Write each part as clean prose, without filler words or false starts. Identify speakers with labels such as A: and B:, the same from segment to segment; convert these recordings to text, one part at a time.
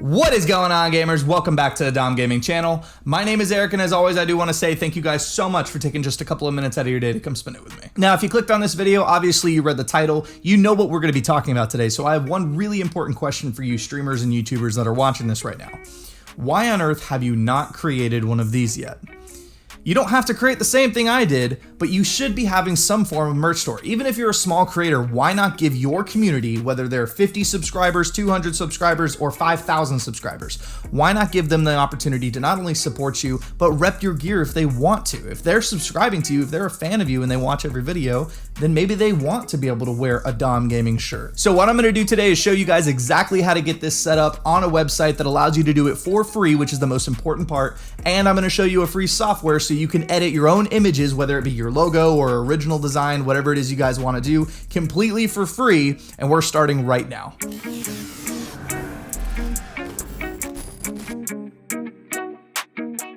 A: What is going on, gamers? Welcome back to the Dom Gaming channel. My name is Eric, and as always, I do want to say thank you guys so much for taking just a couple of minutes out of your day to come spend it with me. Now, if you clicked on this video, obviously you read the title, you know what we're going to be talking about today, so I have one really important question for you streamers and YouTubers that are watching this right now. Why on earth have you not created one of these yet? You don't have to create the same thing I did, but you should be having some form of merch store. Even if you're a small creator, why not give your community, whether they're 50 subscribers, 200 subscribers, or 5,000 subscribers, why not give them the opportunity to not only support you, but rep your gear if they want to? If they're subscribing to you, if they're a fan of you and they watch every video, then maybe they want to be able to wear a Dom Gaming shirt. So what I'm gonna do today is show you guys exactly how to get this set up on a website that allows you to do it for free, which is the most important part, and I'm gonna show you a free software so you can edit your own images, whether it be your logo or original design, whatever it is you guys want to do, completely for free, and we're starting right now.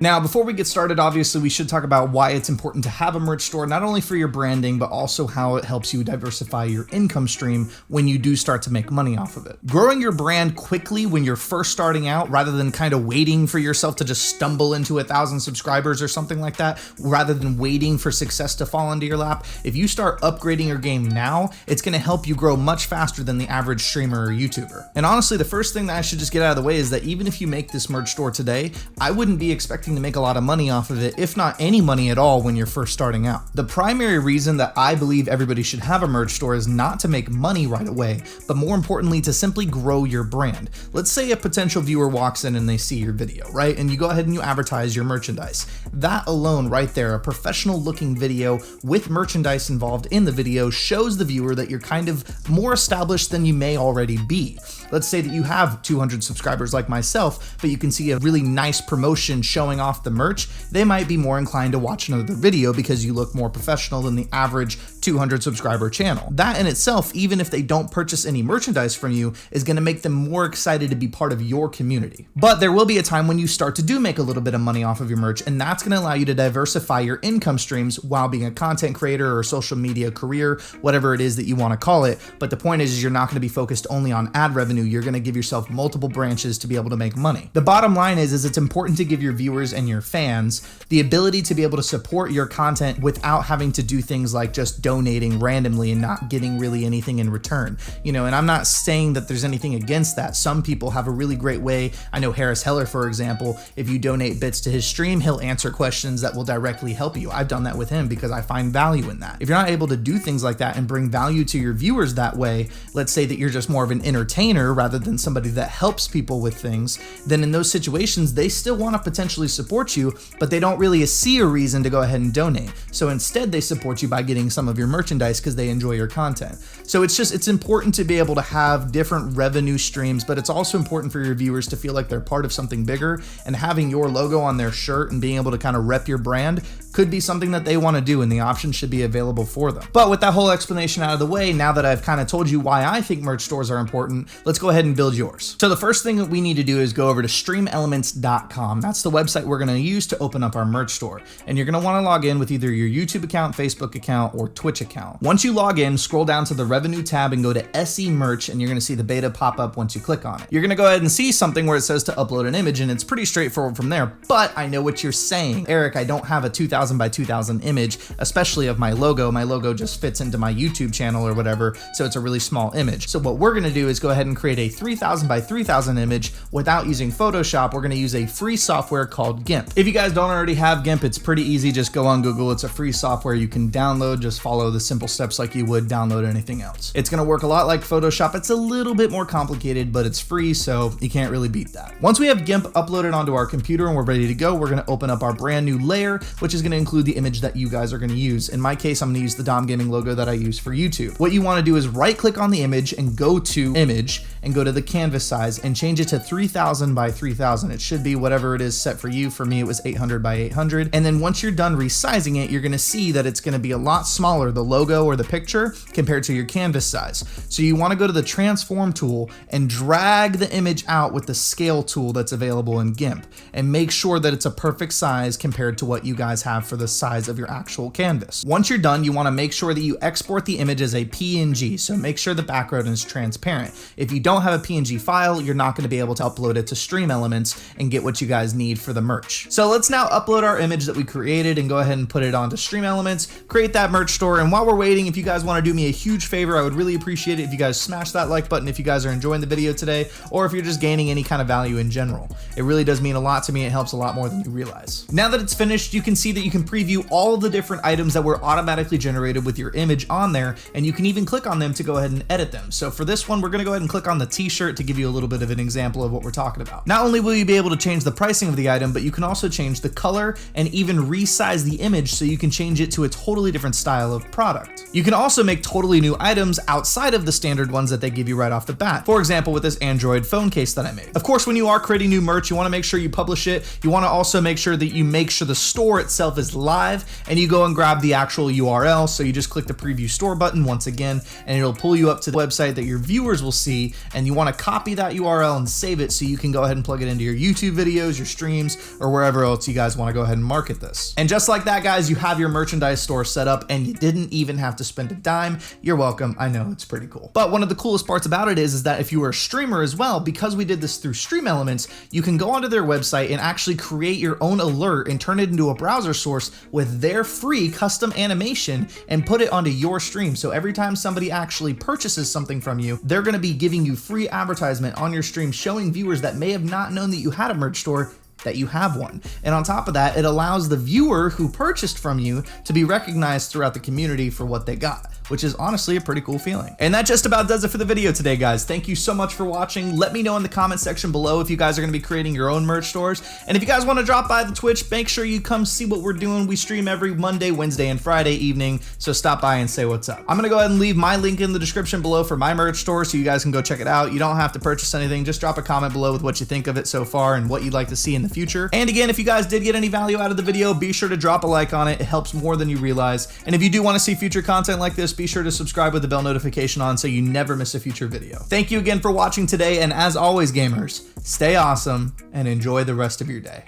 A: Now, before we get started, obviously, we should talk about why it's important to have a merch store, not only for your branding, but also how it helps you diversify your income stream when you do start to make money off of it. Growing your brand quickly when you're first starting out, rather than kind of waiting for yourself to just stumble into 1,000 subscribers or something like that, rather than waiting for success to fall into your lap, if you start upgrading your game now, it's going to help you grow much faster than the average streamer or YouTuber. And honestly, the first thing that I should just get out of the way is that even if you make this merch store today, I wouldn't be expecting to make a lot of money off of it, if not any money at all, when you're first starting out. The primary reason that I believe everybody should have a merch store is not to make money right away, but more importantly, to simply grow your brand. Let's say a potential viewer walks in and they see your video, right? And you go ahead and you advertise your merchandise. That alone right there, a professional looking video with merchandise involved in the video, shows the viewer that you're kind of more established than you may already be. Let's say that you have 200 subscribers like myself, but you can see a really nice promotion showing off the merch. They might be more inclined to watch another video because you look more professional than the average 200 subscriber channel. That in itself, even if they don't purchase any merchandise from you, is going to make them more excited to be part of your community. But there will be a time when you start to do make a little bit of money off of your merch, and that's going to allow you to diversify your income streams while being a content creator or social media career, whatever it is that you want to call it. But the point is you're not going to be focused only on ad revenue. You're going to give yourself multiple branches to be able to make money. The bottom line is it's important to give your viewers and your fans the ability to be able to support your content without having to do things like just donating randomly and not getting really anything in return. You know, and I'm not saying that there's anything against that. Some people have a really great way. I know Harris Heller, for example, if you donate bits to his stream, he'll answer questions that will directly help you. I've done that with him because I find value in that. If you're not able to do things like that and bring value to your viewers that way, let's say that you're just more of an entertainer rather than somebody that helps people with things, then in those situations, they still want to potentially support you, but they don't really see a reason to go ahead and donate. So instead they support you by getting some of your merchandise because they enjoy your content. So it's important to be able to have different revenue streams, but it's also important for your viewers to feel like they're part of something bigger, and having your logo on their shirt and being able to kind of rep your brand could be something that they want to do, and the option should be available for them. But with that whole explanation out of the way, now that I've kind of told you why I think merch stores are important, let's go ahead and build yours. So the first thing that we need to do is go over to streamelements.com. That's the website we're going to use to open up our merch store. And you're going to want to log in with either your YouTube account, Facebook account, or Twitch account. Once you log in, scroll down to the revenue tab and go to SE merch, and you're going to see the beta pop up once you click on it. You're going to go ahead and see something where it says to upload an image, and it's pretty straightforward from there. But I know what you're saying. Eric, I don't have a 2000 by 2000 image, especially of my logo. My logo just fits into my YouTube channel or whatever, so it's a really small image. So what we're going to do is go ahead and create a 3000 by 3000 image without using Photoshop. We're going to use a free software called GIMP. If you guys don't already have GIMP, it's pretty easy. Just go on Google. It's a free software you can download. Just follow the simple steps like you would download anything else. It's going to work a lot like Photoshop. It's a little bit more complicated, but it's free, so you can't really beat that. Once we have GIMP uploaded onto our computer and we're ready to go, we're going to open up our brand new layer, which is going to include the image that you guys are going to use. In my case, I'm going to use the Dom Gaming logo that I use for YouTube. What you want to do is right click on the image and go to image and go to the canvas size and change it to 3000 by 3000. It should be whatever it is set for you. For me, it was 800 by 800. And then once you're done resizing it, you're going to see that it's going to be a lot smaller, the logo or the picture, compared to your canvas size. So you want to go to the transform tool and drag the image out with the scale tool that's available in GIMP, and make sure that it's a perfect size compared to what you guys have for the size of your actual canvas. Once you're done, you want to make sure that you export the image as a PNG. So make sure the background is transparent. If you don't don't have a PNG file, you're not going to be able to upload it to Stream Elements and get what you guys need for the merch. So let's now upload our image that we created and go ahead and put it onto Stream Elements, create that merch store. And while we're waiting, if you guys want to do me a huge favor, I would really appreciate it if you guys smash that like button if you guys are enjoying the video today, or if you're just gaining any kind of value in general. It really does mean a lot to me. It helps a lot more than you realize. Now that it's finished, you can see that you can preview all the different items that were automatically generated with your image on there, and you can even click on them to go ahead and edit them. So for this one, we're going to go ahead and click on the t-shirt to give you a little bit of an example of what we're talking about. Not only will you be able to change the pricing of the item, but you can also change the color and even resize the image so you can change it to a totally different style of product. You can also make totally new items outside of the standard ones that they give you right off the bat. For example, with this Android phone case that I made. Of course, when you are creating new merch, you want to make sure you publish it. You want to also make sure that you make sure the store itself is live, and you go and grab the actual URL. So you just click the preview store button once again, and it'll pull you up to the website that your viewers will see, and you want to copy that URL and save it so you can go ahead and plug it into your YouTube videos, your streams, or wherever else you guys want to go ahead and market this. And just like that, guys, you have your merchandise store set up, and you didn't even have to spend a dime. You're welcome. I know, it's pretty cool. But one of the coolest parts about it is that if you are a streamer as well, because we did this through Stream Elements, you can go onto their website and actually create your own alert and turn it into a browser source with their free custom animation and put it onto your stream. So every time somebody actually purchases something from you, they're going to be giving you free advertisement on your stream, showing viewers that may have not known that you had a merch store that you have one. And on top of that, it allows the viewer who purchased from you to be recognized throughout the community for what they got, which is honestly a pretty cool feeling. And that just about does it for the video today, guys. Thank you so much for watching. Let me know in the comment section below if you guys are going to be creating your own merch stores. And if you guys want to drop by the Twitch, make sure you come see what we're doing. We stream every Monday, Wednesday, and Friday evening, so stop by and say what's up. I'm going to go ahead and leave my link in the description below for my merch store so you guys can go check it out. You don't have to purchase anything. Just drop a comment below with what you think of it so far and what you'd like to see in the future. And again, if you guys did get any value out of the video, be sure to drop a like on it. It helps more than you realize. And if you do want to see future content like this, be sure to subscribe with the bell notification on so you never miss a future video. Thank you again for watching today, and as always, gamers, stay awesome and enjoy the rest of your day.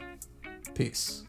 A: Peace.